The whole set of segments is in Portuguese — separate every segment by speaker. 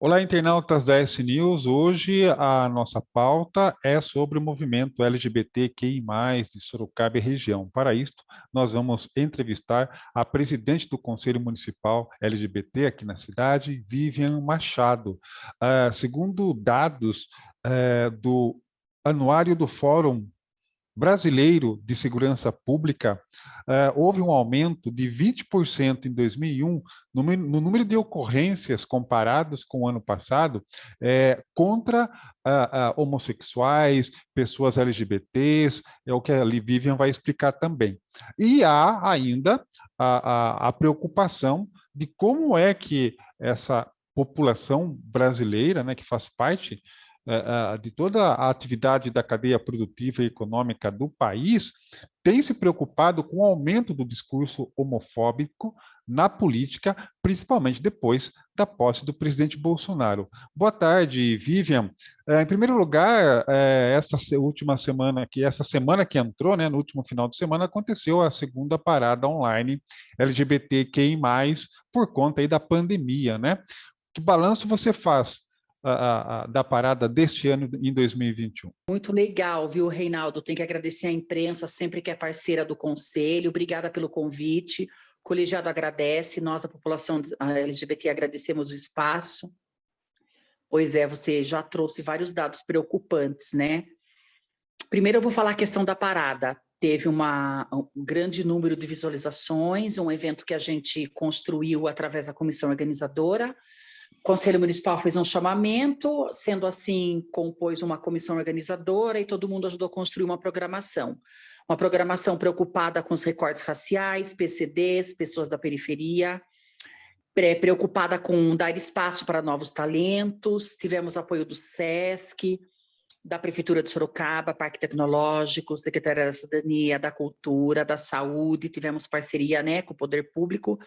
Speaker 1: Olá, internautas da S News. Hoje a nossa pauta é sobre o movimento LGBTQI+, de Sorocaba e região. Para isto, nós vamos entrevistar a presidente do Conselho Municipal LGBT aqui na cidade, Vivian Machado. Segundo dados do Anuário do Fórum Brasileiro de Segurança Pública, houve um aumento de 20% em 2001 no número de ocorrências comparadas com o ano passado, contra homossexuais, pessoas LGBTs, é o que a Vivian vai explicar também. E há ainda a preocupação de como é que essa população brasileira, né, que faz parte de toda a atividade da cadeia produtiva e econômica do país, tem se preocupado com o aumento do discurso homofóbico na política, principalmente depois da posse do presidente Bolsonaro. Boa tarde, Vivian. Em primeiro lugar, essa semana que entrou, né, no último final de semana, aconteceu a segunda parada online LGBTQI+, por conta aí da pandemia, né? Que balanço você faz da parada deste ano em 2021?
Speaker 2: Muito legal, viu, Reinaldo? Tem que agradecer à imprensa, sempre que é parceira do Conselho. Obrigada pelo convite. O colegiado agradece, nós, a população LGBT, agradecemos o espaço. Pois é, você já trouxe vários dados preocupantes, né? Primeiro eu vou falar a questão da parada. Teve um grande número de visualizações, um evento que a gente construiu através da comissão organizadora. O Conselho Municipal fez um chamamento, sendo assim, compôs uma comissão organizadora e todo mundo ajudou a construir uma programação. Uma programação preocupada com os recortes raciais, PCDs, pessoas da periferia, preocupada com dar espaço para novos talentos. Tivemos apoio do SESC, da Prefeitura de Sorocaba, Parque Tecnológico, Secretaria da Cidadania, da Cultura, da Saúde, tivemos parceria, né, com o Poder Público.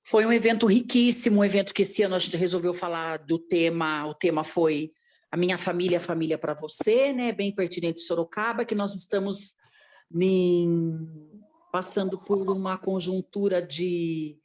Speaker 2: Foi um evento riquíssimo, um evento que esse ano a gente resolveu falar do tema, o tema foi A Minha Família, Família para Você, né, bem pertinente de Sorocaba, que nós estamos passando por uma conjuntura de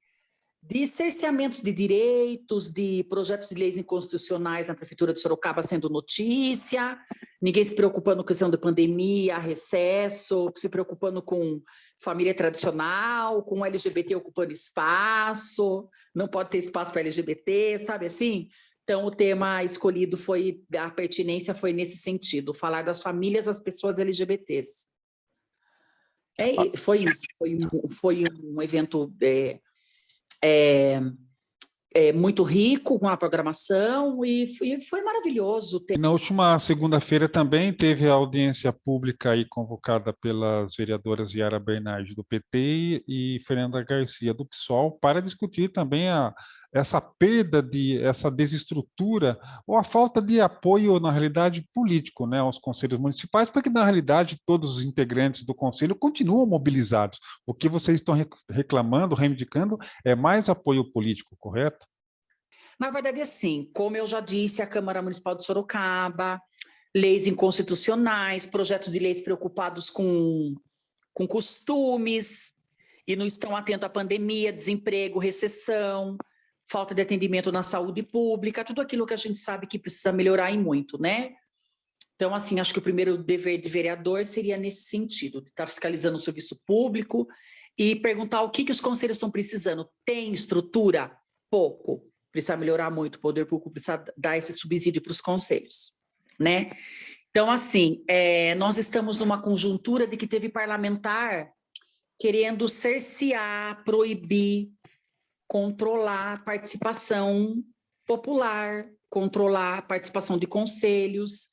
Speaker 2: cerceamentos de direitos, de projetos de leis inconstitucionais na Prefeitura de Sorocaba sendo notícia, ninguém se preocupando com a questão da pandemia, recesso, se preocupando com família tradicional, com LGBT ocupando espaço, não pode ter espaço para LGBT, sabe assim? Então, o tema escolhido foi, a pertinência foi nesse sentido, falar das famílias das pessoas LGBTs. Foi isso, foi um evento muito rico com a programação e foi maravilhoso.
Speaker 1: E na última segunda-feira também teve a audiência pública aí convocada pelas vereadoras Yara Bernardi do PT e Fernanda Garcia do PSOL para discutir também essa perda essa desestrutura ou a falta de apoio, na realidade, político, né, aos conselhos municipais, porque, na realidade, todos os integrantes do conselho continuam mobilizados. O que vocês estão reclamando, reivindicando, é mais apoio político, correto?
Speaker 2: Na verdade, assim, como eu já disse, a Câmara Municipal de Sorocaba, leis inconstitucionais, projetos de leis preocupados com costumes e não estão atentos à pandemia, desemprego, recessão, falta de atendimento na saúde pública, tudo aquilo que a gente sabe que precisa melhorar e muito, né? Então, assim, acho que o primeiro dever de vereador seria nesse sentido, de estar fiscalizando o serviço público e perguntar o que os conselhos estão precisando. Tem estrutura? Pouco. Precisa melhorar muito, o poder público precisa dar esse subsídio para os conselhos, né? Então, assim, nós estamos numa conjuntura de que teve parlamentar querendo cercear, proibir, controlar a participação popular, controlar a participação de conselhos,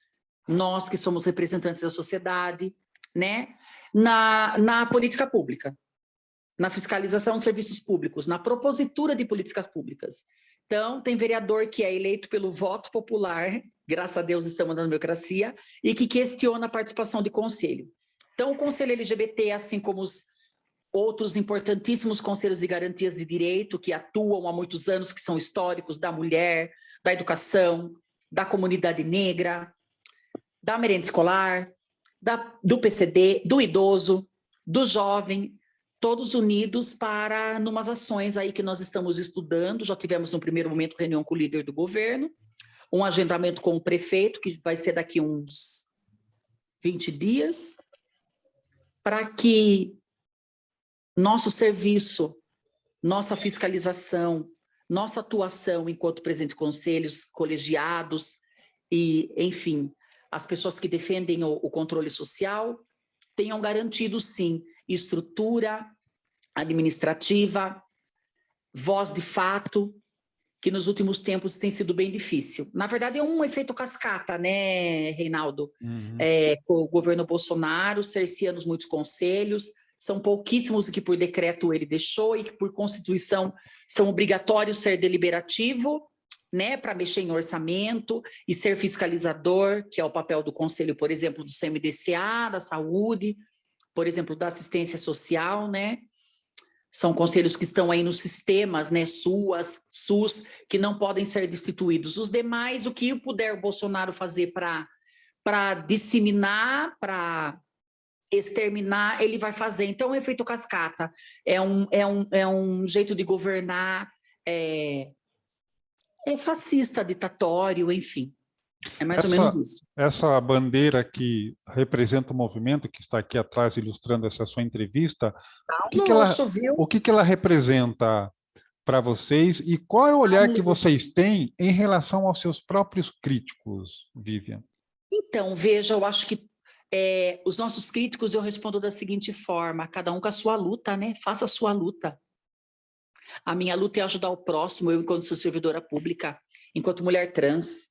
Speaker 2: nós que somos representantes da sociedade, né? Na política pública, na fiscalização dos serviços públicos, na propositura de políticas públicas. Então, tem vereador que é eleito pelo voto popular, graças a Deus estamos na democracia, e que questiona a participação de conselho. Então, o Conselho LGBT, assim como os outros importantíssimos conselhos de garantias de direito, que atuam há muitos anos, que são históricos, da mulher, da educação, da comunidade negra, da merenda escolar, do PCD, do idoso, do jovem, todos unidos para numas ações aí que nós estamos estudando. Já tivemos no primeiro momento reunião com o líder do governo, um agendamento com o prefeito, que vai ser daqui uns 20 dias, para que nosso serviço, nossa fiscalização, nossa atuação enquanto presidente de conselhos, colegiados e, enfim, as pessoas que defendem o controle social tenham garantido, sim, estrutura administrativa, voz de fato, que nos últimos tempos tem sido bem difícil. Na verdade, é um efeito cascata, né, Reinaldo?
Speaker 1: Uhum.
Speaker 2: Com o governo Bolsonaro, cerceando muitos conselhos, são pouquíssimos que por decreto ele deixou e que por Constituição são obrigatórios ser deliberativo, né, para mexer em orçamento e ser fiscalizador, que é o papel do conselho, por exemplo, do CMDCA, da saúde, por exemplo, da assistência social, né? São conselhos que estão aí nos sistemas, né, SUS, que não podem ser destituídos. Os demais, o que puder o Bolsonaro fazer para disseminar, para exterminar, ele vai fazer. Então, o efeito cascata é um jeito de governar fascista, ditatório, enfim. É mais ou menos isso.
Speaker 1: Essa bandeira que representa o movimento, que está aqui atrás ilustrando essa sua entrevista,
Speaker 2: Viu?
Speaker 1: o que ela representa para vocês e qual é o olhar que vocês têm em relação aos seus próprios críticos, Vivian?
Speaker 2: Então, veja, eu acho que os nossos críticos, eu respondo da seguinte forma: cada um com a sua luta, né? Faça a sua luta. A minha luta é ajudar o próximo, eu enquanto sou servidora pública, enquanto mulher trans,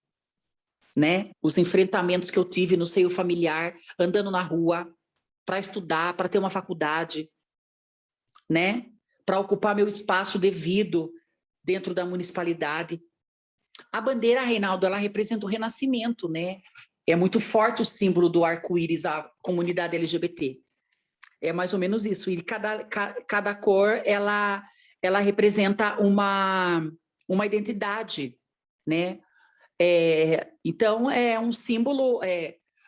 Speaker 2: né? Os enfrentamentos que eu tive no seio familiar, andando na rua, para estudar, para ter uma faculdade, né? Para ocupar meu espaço devido dentro da municipalidade. A bandeira, Reinaldo, ela representa o renascimento, né? É muito forte o símbolo do arco-íris, a comunidade LGBT. É mais ou menos isso. E cada cor, ela representa uma identidade, né? Então, é um símbolo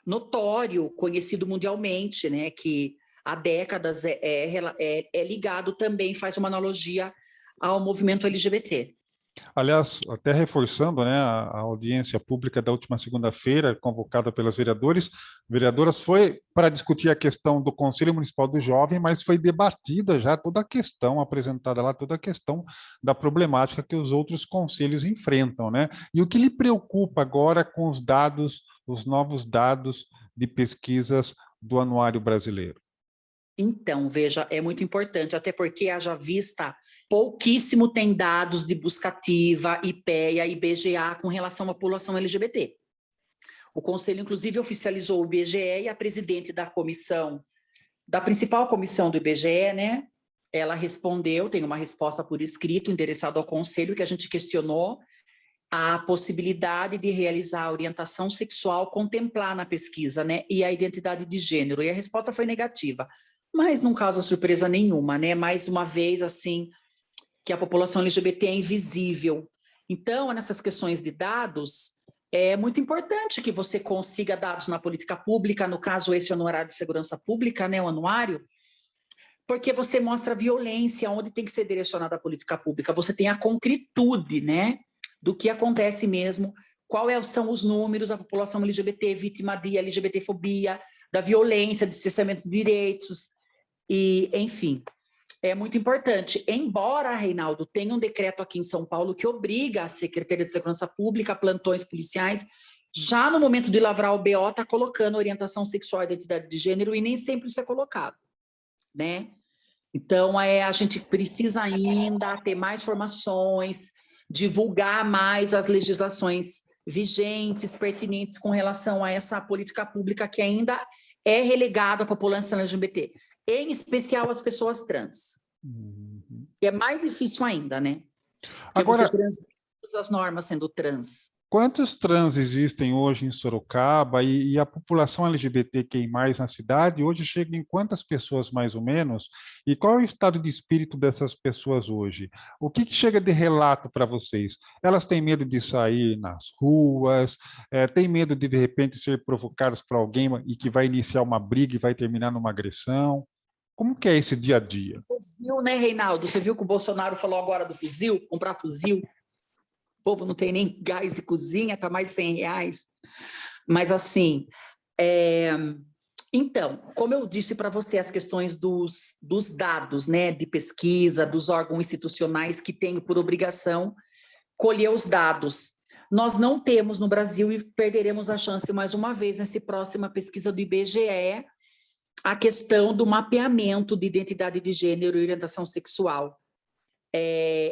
Speaker 2: notório, conhecido mundialmente, né? Que há décadas é ligado também, faz uma analogia ao movimento LGBT.
Speaker 1: Aliás, até reforçando, né, a audiência pública da última segunda-feira, convocada pelas vereadoras, foi para discutir a questão do Conselho Municipal do Jovem, mas foi debatida já toda a questão, apresentada lá toda a questão da problemática que os outros conselhos enfrentam, né? E o que lhe preocupa agora com os dados, os novos dados de pesquisas do Anuário Brasileiro?
Speaker 2: Então, veja, é muito importante, até porque, haja vista, pouquíssimo tem dados de busca ativa, IPEA, IBGA, com relação à população LGBT. O Conselho, inclusive, oficializou o IBGE e a presidente da comissão, da principal comissão do IBGE, né? Ela respondeu, tem uma resposta por escrito, endereçada ao Conselho, que a gente questionou a possibilidade de realizar a orientação sexual, contemplar na pesquisa, né? E a identidade de gênero. E a resposta foi negativa. Mas não causa surpresa nenhuma, né? Mais uma vez, assim, que a população LGBT é invisível. Então, nessas questões de dados, é muito importante que você consiga dados na política pública, no caso, esse anuário de segurança pública, né, o anuário, porque você mostra a violência, onde tem que ser direcionada a política pública. Você tem a concretude, né, do que acontece mesmo, são os números, a população LGBT vítima de LGBTfobia, da violência, de cerceamento de direitos, e, enfim, é muito importante. Embora, Reinaldo, tenha um decreto aqui em São Paulo que obriga a Secretaria de Segurança Pública, plantões policiais, já no momento de lavrar o BO, está colocando orientação sexual e identidade de gênero, e nem sempre isso é colocado, né? Então, a gente precisa ainda ter mais formações, divulgar mais as legislações vigentes, pertinentes com relação a essa política pública que ainda é relegada à população LGBT, em especial as pessoas trans. E é mais difícil ainda, né? Porque
Speaker 1: Agora,
Speaker 2: você transgride as normas sendo trans.
Speaker 1: quantos trans existem hoje em Sorocaba e a população LGBTQI+, na cidade hoje chega em quantas pessoas mais ou menos? E qual é o estado de espírito dessas pessoas hoje? O que chega de relato para vocês? Elas têm medo de sair nas ruas, têm medo de repente ser provocadas por alguém e que vai iniciar uma briga e vai terminar numa agressão? Como que é esse dia a dia?
Speaker 2: Fuzil, né, Reinaldo? Você viu que o Bolsonaro falou agora do fuzil, comprar fuzil? O povo não tem nem gás de cozinha, está mais R$ 100. Mas, assim, então, como eu disse para você, as questões dos dados, né, de pesquisa, dos órgãos institucionais que têm por obrigação colher os dados. Nós não temos no Brasil e perderemos a chance mais uma vez nessa próxima pesquisa do IBGE, a questão do mapeamento de identidade de gênero e orientação sexual.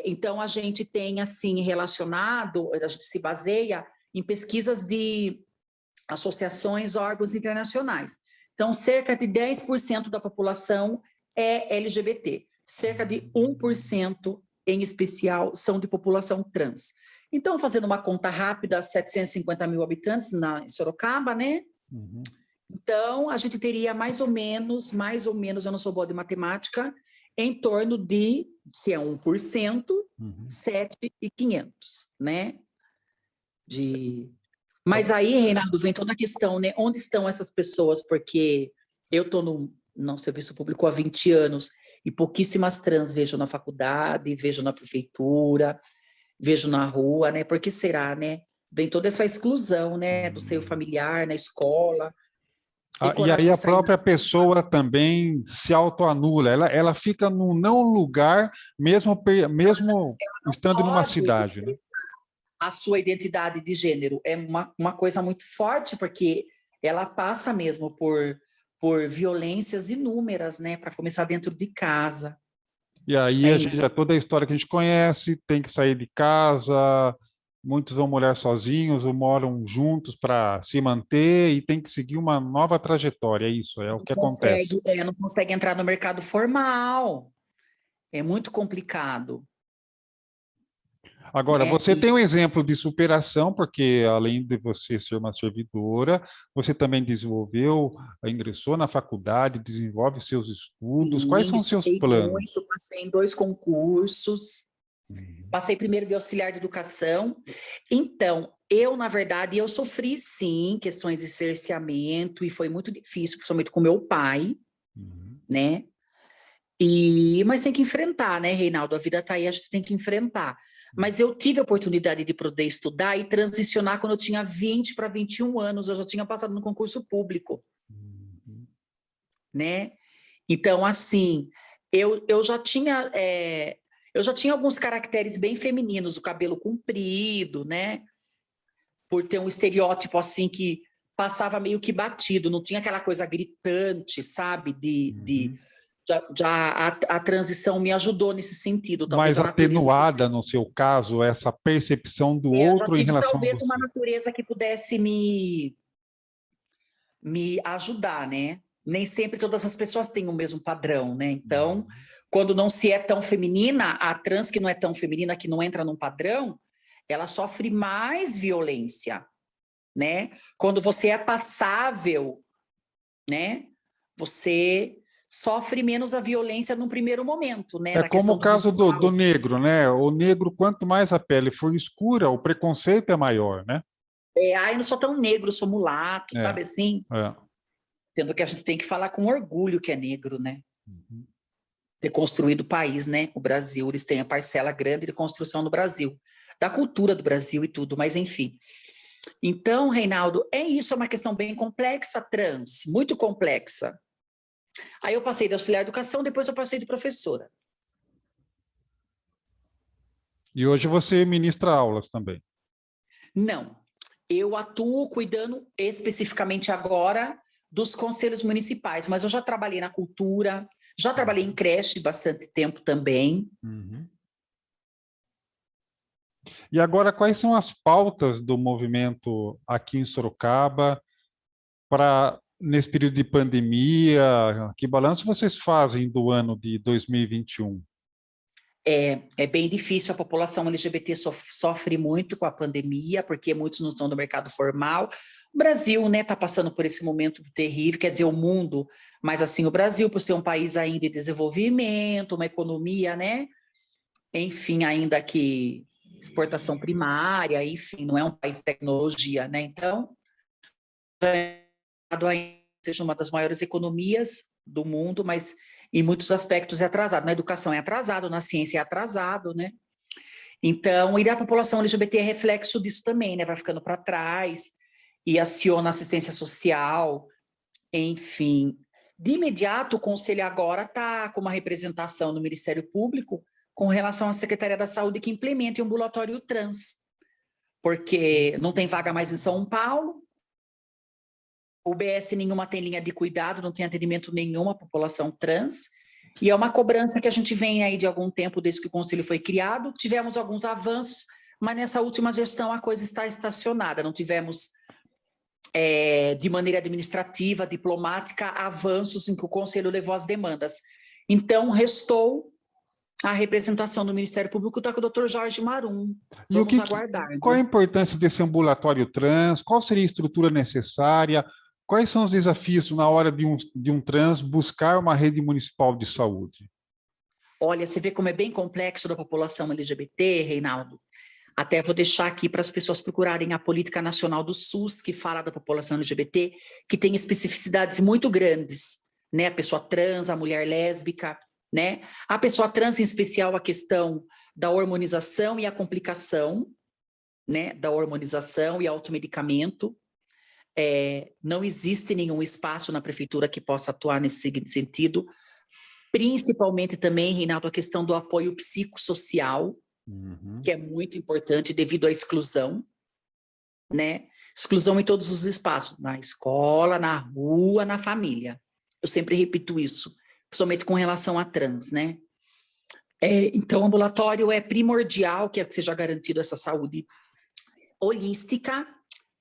Speaker 2: Então, a gente tem, assim, relacionado, a gente se baseia em pesquisas de associações, órgãos internacionais. Então, cerca de 10% da população é LGBT, cerca de 1%, em especial, são de população trans. Então, fazendo uma conta rápida, 750 mil habitantes em Sorocaba, né?
Speaker 1: Uhum.
Speaker 2: Então, a gente teria mais ou menos, eu não sou boa de matemática, em torno de, se é 1%, 7.500, né? Mas aí, Reinaldo, vem toda a questão, né? Onde estão essas pessoas? Porque eu estou no serviço público há 20 anos e pouquíssimas trans vejo na faculdade, vejo na prefeitura, vejo na rua, né? Por que será, né? Vem toda essa exclusão, né? Do seio familiar, na escola.
Speaker 1: E aí a própria pessoa também se autoanula, ela fica num não lugar, mesmo estando numa cidade, né?
Speaker 2: A sua identidade de gênero é uma coisa muito forte, porque ela passa mesmo por violências inúmeras, né? Para começar dentro de casa.
Speaker 1: E aí a gente, toda a história que a gente conhece, tem que sair de casa, muitos vão morar sozinhos ou moram juntos para se manter e tem que seguir uma nova trajetória, é isso, é o que acontece.
Speaker 2: Não consegue entrar no mercado formal, é muito complicado.
Speaker 1: Agora, você tem um exemplo de superação, porque além de você ser uma servidora, você também ingressou na faculdade, desenvolve seus estudos. Quais
Speaker 2: Sim,
Speaker 1: são os seus
Speaker 2: estudei
Speaker 1: planos?
Speaker 2: muito, passei em 2 concursos, passei primeiro de auxiliar de educação. Então, na verdade, eu sofri, sim, questões de cerceamento, e foi muito difícil, principalmente com meu pai, né? Mas tem que enfrentar, né, Reinaldo? A vida está aí, a gente tem que enfrentar. Mas eu tive a oportunidade de poder estudar e transicionar quando eu tinha 20 para 21 anos, eu já tinha passado no concurso público, né? Então, assim, eu já tinha alguns caracteres bem femininos, o cabelo comprido, né? Por ter um estereótipo assim que passava meio que batido, não tinha aquela coisa gritante, sabe? A transição me ajudou nesse sentido, talvez
Speaker 1: Mais
Speaker 2: a natureza.
Speaker 1: atenuada, no seu caso, essa percepção do
Speaker 2: Eu já
Speaker 1: outro em
Speaker 2: tive
Speaker 1: relação a
Speaker 2: talvez uma
Speaker 1: você.
Speaker 2: natureza que pudesse me ajudar, né? Nem sempre todas as pessoas têm o mesmo padrão, né? Então, quando não se é tão feminina, a trans que não é tão feminina, que não entra num padrão, ela sofre mais violência, né? Quando você é passável, né? Você sofre menos a violência no primeiro momento, né?
Speaker 1: É
Speaker 2: Da
Speaker 1: como
Speaker 2: questão
Speaker 1: o
Speaker 2: do
Speaker 1: caso do
Speaker 2: visual.
Speaker 1: negro, né? O negro, quanto mais a pele for escura, o preconceito é maior, né?
Speaker 2: Eu não sou tão negro, sou mulato,
Speaker 1: É,
Speaker 2: sabe assim?
Speaker 1: é.
Speaker 2: Tendo que a gente tem que falar com orgulho que é negro, né? Ter construído o país, né? O Brasil, eles têm a parcela grande de construção do Brasil, da cultura do Brasil e tudo, mas enfim. Então, Reinaldo, é isso, é uma questão bem complexa, trans, muito complexa. Aí eu passei de auxiliar de educação, depois eu passei de professora.
Speaker 1: E hoje você ministra aulas também.
Speaker 2: Não, eu atuo cuidando especificamente agora dos conselhos municipais, mas eu já trabalhei na cultura, já trabalhei em creche bastante tempo também.
Speaker 1: E agora, quais são as pautas do movimento aqui em Sorocaba para nesse período de pandemia? Que balanço vocês fazem do ano de 2021?
Speaker 2: É bem difícil, a população LGBT sofre muito com a pandemia, porque muitos não estão no mercado formal. O Brasil, né, está passando por esse momento terrível, quer dizer, o mundo, mas assim, o Brasil, por ser um país ainda em desenvolvimento, uma economia, né, enfim, ainda que exportação primária, enfim, não é um país de tecnologia, né, então, seja uma das maiores economias do mundo, mas em muitos aspectos é atrasado. Na educação é atrasado, na ciência é atrasado, né? Então, e a população LGBT é reflexo disso também, né? Vai ficando para trás e aciona a assistência social, enfim. De imediato, o Conselho agora está com uma representação no Ministério Público com relação à Secretaria da Saúde que implemente o ambulatório trans, porque não tem vaga mais em São Paulo, o UBS nenhuma tem linha de cuidado, não tem atendimento nenhum à população trans, e é uma cobrança que a gente vem aí de algum tempo desde que o Conselho foi criado. Tivemos alguns avanços, mas nessa última gestão a coisa está estacionada, não tivemos de maneira administrativa, diplomática, avanços em que o Conselho levou as demandas. Então, restou a representação do Ministério Público, está com o doutor Jorge Marum.
Speaker 1: E
Speaker 2: Vamos aguardar.
Speaker 1: qual a importância desse ambulatório trans? Qual seria a estrutura necessária? Quais são os desafios na hora de um trans buscar uma rede municipal de saúde?
Speaker 2: Olha, você vê como é bem complexo da população LGBT, Reinaldo. Até vou deixar aqui para as pessoas procurarem a Política Nacional do SUS, que fala da população LGBT, que tem especificidades muito grandes, né? A pessoa trans, a mulher lésbica, né? A pessoa trans, em especial, a questão da hormonização e a complicação, né? Da hormonização e automedicamento. Não existe nenhum espaço na prefeitura que possa atuar nesse sentido. Principalmente também, Reinaldo, a questão do apoio psicossocial, que é muito importante devido à exclusão, né? Exclusão em todos os espaços, na escola, na rua, na família. Eu sempre repito isso, principalmente com relação a trans, né? Então, o ambulatório é primordial que seja garantido essa saúde holística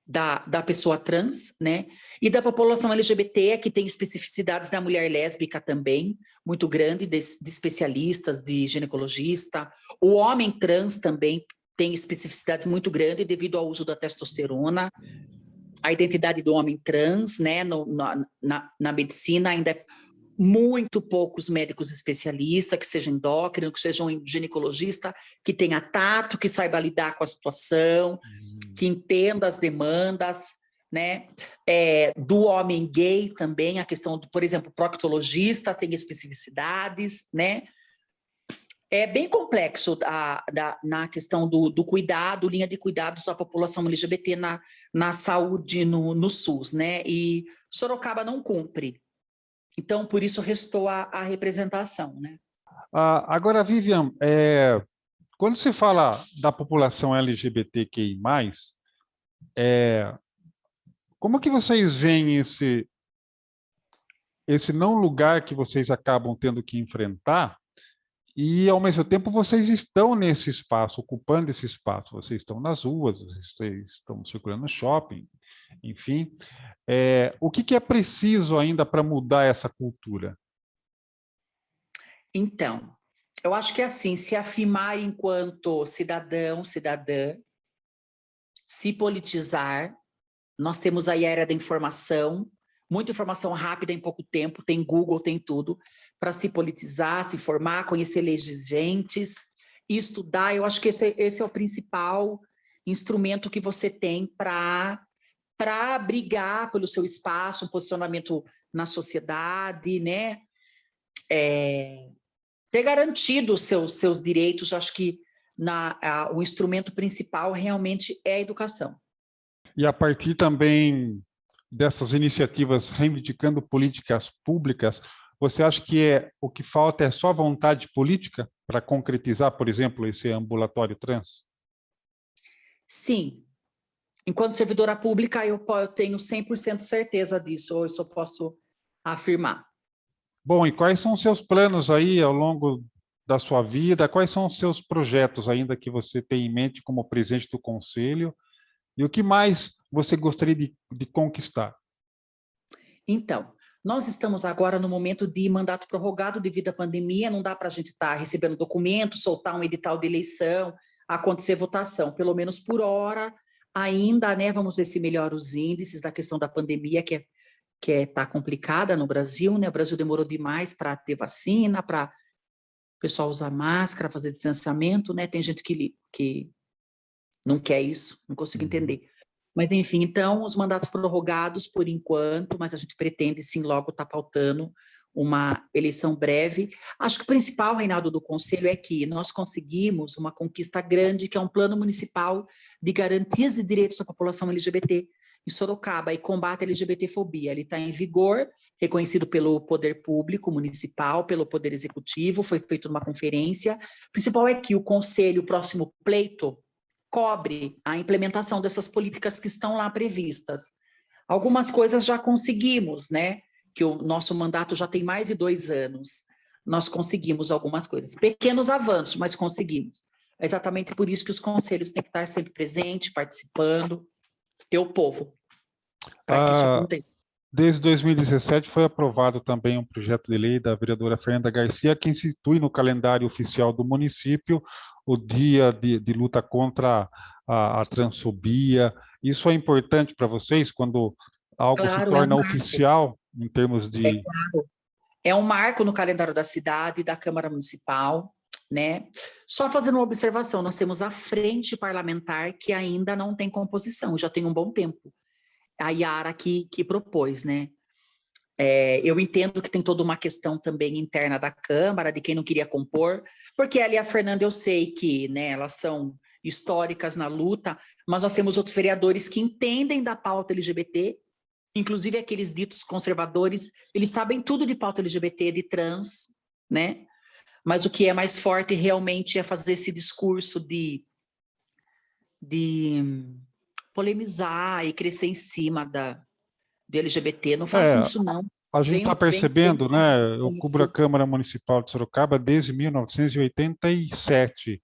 Speaker 2: da pessoa trans, né? E da população LGBT, que tem especificidades da mulher lésbica também, muito grande, de especialistas, de ginecologista. O homem trans também tem especificidades muito grandes devido ao uso da testosterona. A identidade do homem trans, né, na medicina ainda é muito poucos médicos especialistas, que sejam endócrino, que sejam ginecologista, que tenha tato, que saiba lidar com a situação, que entenda as demandas, né? Do homem gay também, a questão do, por exemplo, proctologista tem especificidades, né? É bem complexo na questão do cuidado, linha de cuidados à população LGBT na saúde no SUS, né? E Sorocaba não cumpre. Então, por isso restou a representação, né?
Speaker 1: Agora, Vivian, quando se fala da população LGBTQI+, como que vocês veem esse não lugar que vocês acabam tendo que enfrentar e, ao mesmo tempo, vocês estão nesse espaço, ocupando esse espaço, vocês estão nas ruas, vocês estão circulando no shopping, enfim. O que é preciso ainda para mudar essa cultura?
Speaker 2: Então, eu acho que é assim, se afirmar enquanto cidadão, cidadã, se politizar. Nós temos aí a era da informação, muita informação rápida em pouco tempo, tem Google, tem tudo, para se politizar, se informar, conhecer leis vigentes, estudar. Eu acho que esse é o principal instrumento que você tem para brigar pelo seu espaço, um posicionamento na sociedade, né? Ter garantido os seus direitos. Eu acho que o instrumento principal realmente é a educação.
Speaker 1: E a partir também dessas iniciativas reivindicando políticas públicas, você acha que o que falta é só vontade política para concretizar, por exemplo, esse ambulatório trans?
Speaker 2: Sim. Enquanto servidora pública, eu tenho 100% certeza disso, ou eu só posso afirmar.
Speaker 1: Bom, e quais são os seus planos aí ao longo da sua vida? Quais são os seus projetos ainda que você tem em mente como presidente do conselho? E o que mais você gostaria de conquistar?
Speaker 2: Então, nós estamos agora no momento de mandato prorrogado devido à pandemia, não dá para a gente estar recebendo documento, soltar um edital de eleição, acontecer votação, pelo menos por hora, ainda, né? Vamos ver se melhora os índices da questão da pandemia, que tá complicada no Brasil, né? O Brasil demorou demais para ter vacina, para o pessoal usar máscara, fazer distanciamento, né? Tem gente que não quer isso, não consigo entender. Mas, enfim, então, os mandatos prorrogados por enquanto, mas a gente pretende, sim, logo estar pautando uma eleição breve. Acho que o principal, Reinaldo, do Conselho é que nós conseguimos uma conquista grande, que é um plano municipal de garantias e direitos da população LGBT em Sorocaba e combate à LGBTfobia. Ele está em vigor, reconhecido pelo poder público municipal, pelo poder executivo, foi feita uma conferência. O principal é que o Conselho, o próximo pleito, cobre a implementação dessas políticas que estão lá previstas. Algumas coisas já conseguimos, né? Que o nosso mandato já tem mais de 2 anos. Nós conseguimos algumas coisas. Pequenos avanços, mas conseguimos. É exatamente por isso que os conselhos têm que estar sempre presentes, participando, ter o povo, para que isso
Speaker 1: Ah,
Speaker 2: aconteça.
Speaker 1: desde 2017 foi aprovado também um projeto de lei da vereadora Fernanda Garcia que institui no calendário oficial do município o dia de luta contra a transfobia. Isso é importante para vocês quando algo se
Speaker 2: Claro, é um
Speaker 1: torna
Speaker 2: marco.
Speaker 1: oficial em termos
Speaker 2: É
Speaker 1: de...
Speaker 2: claro. É um marco no calendário da cidade, da Câmara Municipal, né? Só fazendo uma observação, nós temos a frente parlamentar que ainda não tem composição, já tem um bom tempo. A Yara que propôs, né? Eu entendo que tem toda uma questão também interna da Câmara, de quem não queria compor, porque ela e a Fernanda eu sei que, né, elas são históricas na luta, mas nós temos outros vereadores que entendem da pauta LGBT, inclusive aqueles ditos conservadores, eles sabem tudo de pauta LGBT, de trans, né? Mas o que é mais forte realmente é fazer esse discurso de polemizar e crescer em cima de LGBT. Não façam
Speaker 1: É,
Speaker 2: isso, não.
Speaker 1: a gente está
Speaker 2: Venham
Speaker 1: percebendo,
Speaker 2: com a gente
Speaker 1: né? Eu cubro a
Speaker 2: nisso.
Speaker 1: Câmara Municipal de Sorocaba desde 1987.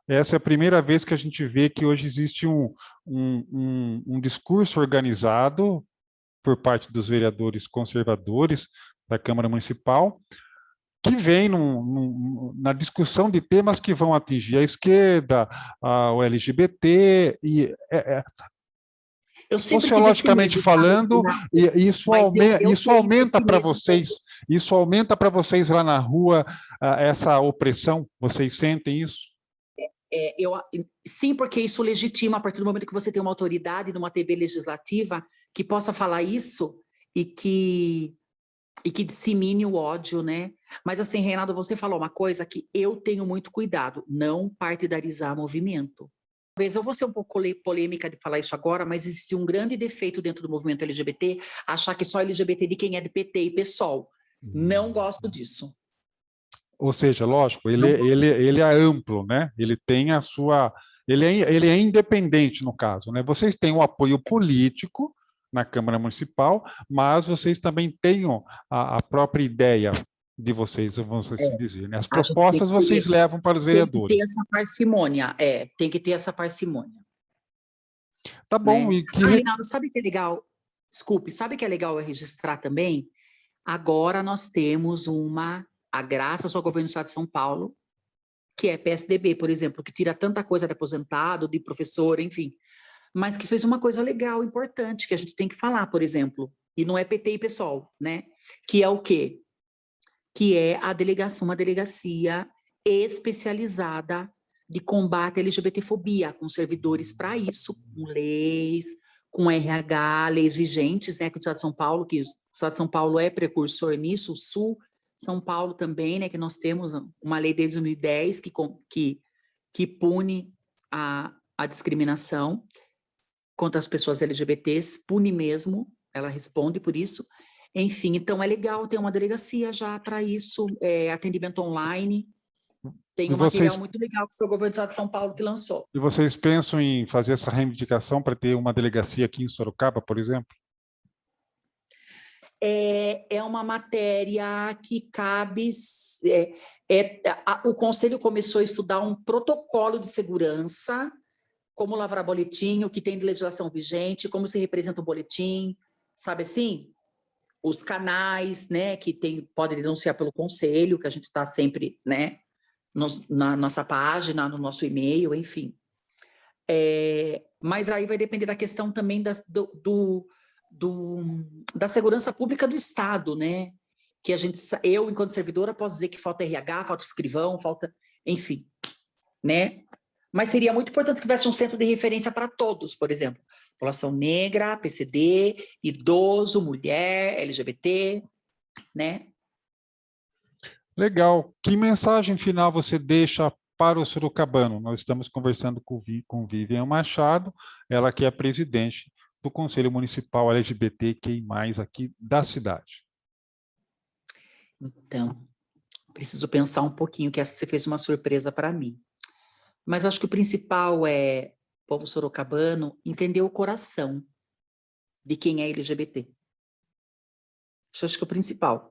Speaker 1: Essa é a primeira vez que a gente vê que hoje existe um discurso organizado por parte dos vereadores conservadores da Câmara Municipal, que vem na discussão de temas que vão atingir a esquerda, o LGBT, e
Speaker 2: Eu sempre tive esse
Speaker 1: sociologicamente
Speaker 2: medo, sabe,
Speaker 1: falando,
Speaker 2: Renato?
Speaker 1: e
Speaker 2: Mas eu
Speaker 1: isso
Speaker 2: tenho
Speaker 1: aumenta
Speaker 2: esse
Speaker 1: para
Speaker 2: medo um
Speaker 1: vocês,
Speaker 2: pouco.
Speaker 1: isso aumenta para vocês lá na rua, essa opressão, vocês sentem isso?
Speaker 2: É, eu, sim, porque isso legitima, a partir do momento que você tem uma autoridade numa TV legislativa que possa falar isso e que dissemine o ódio, né? Mas assim, Reinaldo, você falou uma coisa que eu tenho muito cuidado, não partidarizar movimento. Talvez eu vou ser um pouco polêmica de falar isso agora, mas existe um grande defeito dentro do movimento LGBT, achar que só LGBT de quem é de PT e PSOL. Não gosto disso.
Speaker 1: Ou seja, lógico,
Speaker 2: Não gosto.
Speaker 1: ele é amplo, né? Ele tem a sua... ele é independente, no caso, né? Vocês têm o apoio político na Câmara Municipal, mas vocês também têm a própria ideia de vocês, vamos
Speaker 2: É,
Speaker 1: assim dizer, né? As
Speaker 2: a gente
Speaker 1: propostas vocês levam para os
Speaker 2: tem que
Speaker 1: vereadores.
Speaker 2: ter essa parcimônia, tem que ter essa parcimônia,
Speaker 1: Tá bom,
Speaker 2: né?
Speaker 1: e
Speaker 2: Ah, Reinaldo, sabe que é legal? Desculpe, sabe que é legal eu registrar também? Agora nós temos graças ao governo do estado de São Paulo, que é PSDB, por exemplo, que tira tanta coisa de aposentado, de professor, enfim, mas que fez uma coisa legal, importante, que a gente tem que falar, por exemplo, e não é PT e PSOL, né? Que é o quê? Que é uma delegacia especializada de combate à LGBTfobia, com servidores para isso, com leis, com RH, leis vigentes, né, que o Estado de São Paulo, que o Estado de São Paulo é precursor nisso, o Sul, São Paulo também, né, que nós temos uma lei desde 2010 que pune a discriminação contra as pessoas LGBTs, pune mesmo, ela responde por isso. Enfim, então é legal ter uma delegacia já para isso, atendimento online. Tem
Speaker 1: e
Speaker 2: um material
Speaker 1: vocês,
Speaker 2: muito legal que foi o governo do estado de São Paulo que lançou.
Speaker 1: e vocês pensam em fazer essa reivindicação para ter uma delegacia aqui em Sorocaba, por exemplo?
Speaker 2: É uma matéria que cabe. O Conselho começou a estudar um protocolo de segurança, como lavrar boletim, o que tem de legislação vigente, como se representa o boletim, sabe assim? Os canais, né, que podem denunciar pelo Conselho, que a gente está sempre, né, na nossa página, no nosso e-mail, enfim. Mas aí vai depender da questão também da segurança pública do Estado, né? Que eu, enquanto servidora, posso dizer que falta RH, falta escrivão, falta, enfim, né? Mas seria muito importante que tivesse um centro de referência para todos, por exemplo, população negra, PCD, idoso, mulher, LGBT, né?
Speaker 1: Legal. Que mensagem final você deixa para o sorocabano? Nós estamos conversando com Vivian Machado, ela que é a presidente do Conselho Municipal LGBTQI+, aqui da cidade.
Speaker 2: Então, preciso pensar um pouquinho, que essa você fez uma surpresa para mim. Mas acho que o principal é, povo sorocabano, entender o coração de quem é LGBT. Isso acho que é o principal.